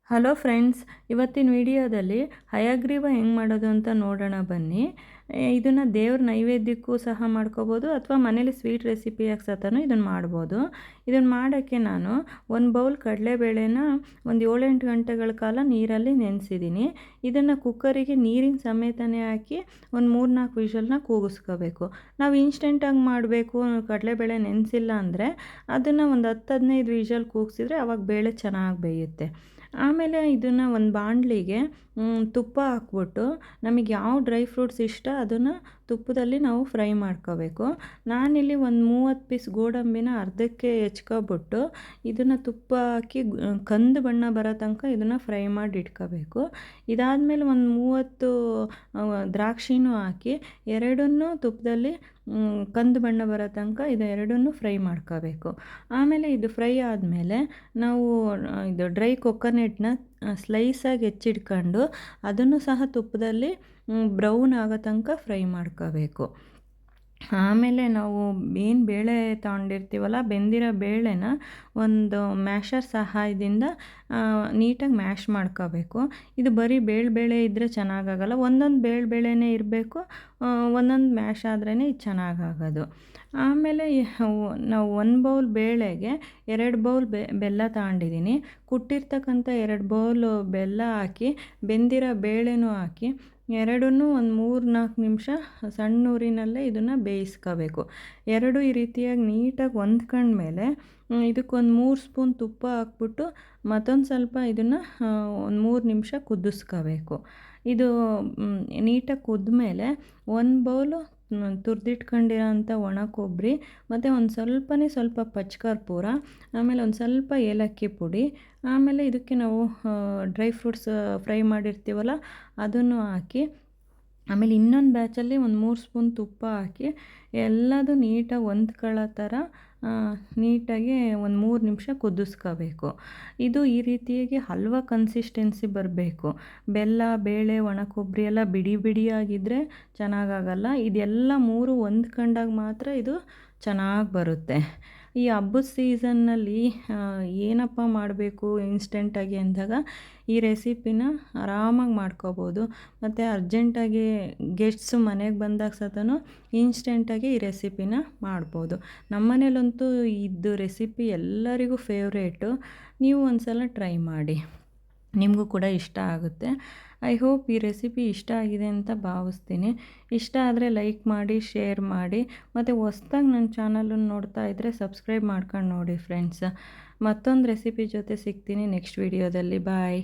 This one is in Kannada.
ಹಲೋ ಫ್ರೆಂಡ್ಸ್, ಇವತ್ತಿನ ವಿಡಿಯೋದಲ್ಲಿ ಹಯಗ್ರೀವ ಹೆಂಗೆ ಮಾಡೋದು ಅಂತ ನೋಡೋಣ ಬನ್ನಿ. ಇದನ್ನು ದೇವ್ರ ನೈವೇದ್ಯಕ್ಕೂ ಸಹ ಮಾಡ್ಕೋಬೋದು ಅಥವಾ ಮನೇಲಿ ಸ್ವೀಟ್ ರೆಸಿಪಿಯಾಗಿ ಸತನೂ ಇದನ್ನು ಮಾಡ್ಬೋದು. ಇದನ್ನು ಮಾಡೋಕ್ಕೆ ನಾನು ಒಂದು ಬೌಲ್ ಕಡಲೆಬೇಳೆನ ಒಂದು 7-8 ಗಂಟೆಗಳ ಕಾಲ ನೀರಲ್ಲಿ ನೆನೆಸಿದ್ದೀನಿ. ಇದನ್ನು ಕುಕ್ಕರಿಗೆ ನೀರಿನ ಸಮೇತನೇ ಹಾಕಿ ಒಂದು 3-4 ವಿಷಲ್ನ ಕೂಗಿಸ್ಕೋಬೇಕು. ನಾವು ಇನ್ಸ್ಟೆಂಟಾಗಿ ಮಾಡಬೇಕು, ಕಡಲೆಬೇಳೆ ನೆನೆಸಿಲ್ಲ ಅಂದರೆ ಅದನ್ನು ಒಂದು 10-15 ವಿಷಲ್ ಕೂಗಿಸಿದ್ರೆ ಆವಾಗ ಬೇಳೆ ಚೆನ್ನಾಗಿ ಬೇಯುತ್ತೆ. ಆಮೇಲೆ ಇದನ್ನು ಒಂದು ಬಾಣಲಿಗೆ ತುಪ್ಪ ಹಾಕ್ಬಿಟ್ಟು ನಮಗೆ ಯಾವ ಡ್ರೈ ಫ್ರೂಟ್ಸ್ ಇಷ್ಟ ಅದನ್ನು ತುಪ್ಪದಲ್ಲಿ ನಾವು ಫ್ರೈ ಮಾಡ್ಕೋಬೇಕು. ನಾನಿಲ್ಲಿ ಒಂದು 30 ಪೀಸ್ ಗೋಡಂಬಿನ ಅರ್ಧಕ್ಕೆ ಹೆಚ್ಕೊಬಿಟ್ಟು ಇದನ್ನು ತುಪ್ಪ ಹಾಕಿ ಕಂದು ಬಣ್ಣ ಬರೋ ತನಕ ಇದನ್ನು ಫ್ರೈ ಮಾಡಿ ಇಟ್ಕೋಬೇಕು. ಇದಾದಮೇಲೆ ಒಂದು 30 ದ್ರಾಕ್ಷಿನೂ ಹಾಕಿ ಎರಡನ್ನೂ ತುಪ್ಪದಲ್ಲಿ ಕಂದು ಬಣ್ಣ ಬರೋ ತನಕ ಇದು ಎರಡನ್ನೂ ಫ್ರೈ ಮಾಡ್ಕೋಬೇಕು. ಆಮೇಲೆ ಇದು ಫ್ರೈ ಆದಮೇಲೆ ನಾವು ಇದು ಡ್ರೈ ಕೊಕೊನೆಟ್ನ ಸ್ಲೈಸಾಗಿ ಹೆಚ್ಚಿಡ್ಕೊಂಡು ಅದನ್ನು ಸಹ ತುಪ್ಪದಲ್ಲಿ ಬ್ರೌನ್ ಆಗೋ ತನಕ ಫ್ರೈ ಮಾಡ್ಕೋಬೇಕು. ಆಮೇಲೆ ನಾವು ಏನು ಬೇಳೆ ತಗೊಂಡಿರ್ತೀವಲ್ಲ, ಬೆಂದಿರೋ ಬೇಳೆನ ಒಂದು ಮ್ಯಾಶರ್ ಸಹಾಯದಿಂದ ನೀಟಾಗಿ ಮ್ಯಾಶ್ ಮಾಡ್ಕೋಬೇಕು. ಇದು ಬರೀ ಬೇಳೆ ಇದ್ದರೆ ಚೆನ್ನಾಗಾಗಲ್ಲ, ಒಂದೊಂದು ಬೇಳೆನೇ ಇರಬೇಕು, ಒಂದೊಂದು ಮ್ಯಾಶ್ ಆದ್ರೇ ಇದು ಚೆನ್ನಾಗಾಗೋದು. ಆಮೇಲೆ ನಾವು 1 ಬೌಲ್ ಬೇಳೆಗೆ 2 ಬೌಲ್ ಬೆಲ್ಲ ತಗೊಂಡಿದ್ದೀನಿ. ಕುಟ್ಟಿರ್ತಕ್ಕಂಥ 2 ಬೌಲು ಬೆಲ್ಲ ಹಾಕಿ ಬೆಂದಿರೋ ಬೇಳೆನೂ ಹಾಕಿ ಎರಡನ್ನೂ ಒಂದು 3-4 ನಿಮಿಷ ಸಣ್ಣ ಊರಿನಲ್ಲೇ ಇದನ್ನು ಬೇಯಿಸ್ಕೋಬೇಕು. ಎರಡು ಈ ರೀತಿಯಾಗಿ ನೀಟಾಗಿ ಹೊಂದ್ಕೊಂಡ್ಮೇಲೆ ಇದಕ್ಕೊಂದು 3 ಸ್ಪೂನ್ ತುಪ್ಪ ಹಾಕ್ಬಿಟ್ಟು ಮತ್ತೊಂದು ಸ್ವಲ್ಪ ಇದನ್ನು ಒಂದು 3 ನಿಮಿಷ ಕುದಿಸ್ಕೋಬೇಕು. ಇದು ನೀಟಾಗಿ ಕುದ್ಮೇಲೆ 1 ಬೌಲು ತುರಿದಿಟ್ಕೊಂಡಿರೋಂಥ ಒಣ ಕೊಬ್ಬರಿ ಮತ್ತು ಒಂದು ಸ್ವಲ್ಪ ಪಚ್ಚಕರ್ಪೂರ, ಆಮೇಲೆ ಒಂದು ಸ್ವಲ್ಪ ಏಲಕ್ಕಿ ಪುಡಿ, ಆಮೇಲೆ ಇದಕ್ಕೆ ನಾವು ಡ್ರೈ ಫ್ರೂಟ್ಸ್ ಫ್ರೈ ಮಾಡಿರ್ತೀವಲ್ಲ ಅದನ್ನು ಹಾಕಿ, ಆಮೇಲೆ ಇನ್ನೊಂದು ಬ್ಯಾಚಲ್ಲಿ ಒಂದು 3 ಸ್ಪೂನ್ ತುಪ್ಪ ಹಾಕಿ ಎಲ್ಲದೂ ನೀಟಾಗಿ ಹೊಂದ್ಕೊಳ್ಳೋ ಥರ ನೀಟಾಗಿ ಒಂದು 3 ನಿಮಿಷ ಕುದಿಸ್ಕೋಬೇಕು. ಇದು ಈ ರೀತಿಯಾಗಿ ಹಲ್ವಾ ಕನ್ಸಿಸ್ಟೆನ್ಸಿ ಬರಬೇಕು. ಬೆಲ್ಲ, ಬೇಳೆ, ಒಣ ಕೊಬ್ಬರಿ ಎಲ್ಲ ಬಿಡಿಯಾಗಿದ್ದರೆ ಚೆನ್ನಾಗಾಗಲ್ಲ. ಇದೆಲ್ಲ 3 ಹೊಂದ್ಕೊಂಡಾಗ ಮಾತ್ರ ಇದು ಚೆನ್ನಾಗಿ ಬರುತ್ತೆ. ಈ ಹಬ್ಬದ ಸೀಸನ್ನಲ್ಲಿ ಏನಪ್ಪ ಮಾಡಬೇಕು ಇನ್ಸ್ಟೆಂಟಾಗಿ ಅಂದಾಗ ಈ ರೆಸಿಪಿನ ಆರಾಮಾಗಿ ಮಾಡ್ಕೋಬೋದು. ಮತ್ತು ಅರ್ಜೆಂಟಾಗಿ ಗೆಸ್ಟ್ಸು ಮನೆಗೆ ಬಂದಾಗ ಸತನೂ ಇನ್ಸ್ಟೆಂಟಾಗಿ ಈ ರೆಸಿಪಿನ ಮಾಡ್ಬೋದು. ನಮ್ಮ ಮನೇಲಂತೂ ಇದು ರೆಸಿಪಿ ಎಲ್ಲರಿಗೂ ಫೇವ್ರೇಟು. ನೀವು ಒಂದು ಸಲ ಟ್ರೈ ಮಾಡಿ, ನಿಮಗೂ ಕೂಡ ಇಷ್ಟ ಆಗುತ್ತೆ. ಐ ಹೋಪ್ ಈ ರೆಸಿಪಿ ಇಷ್ಟ ಆಗಿದೆ ಅಂತ ಭಾವಿಸ್ತೀನಿ. ಇಷ್ಟ ಆದರೆ ಲೈಕ್ ಮಾಡಿ, ಶೇರ್ ಮಾಡಿ, ಮತ್ತು ಹೊಸ್ದಾಗಿ ನನ್ನ ಚಾನಲನ್ನು ನೋಡ್ತಾ ಇದ್ದರೆ ಸಬ್ಸ್ಕ್ರೈಬ್ ಮಾಡ್ಕೊಂಡು ನೋಡಿ ಫ್ರೆಂಡ್ಸ್. ಮತ್ತೊಂದು ರೆಸಿಪಿ ಜೊತೆ ಸಿಗ್ತೀನಿ ನೆಕ್ಸ್ಟ್ ವಿಡಿಯೋದಲ್ಲಿ. ಬಾಯ್.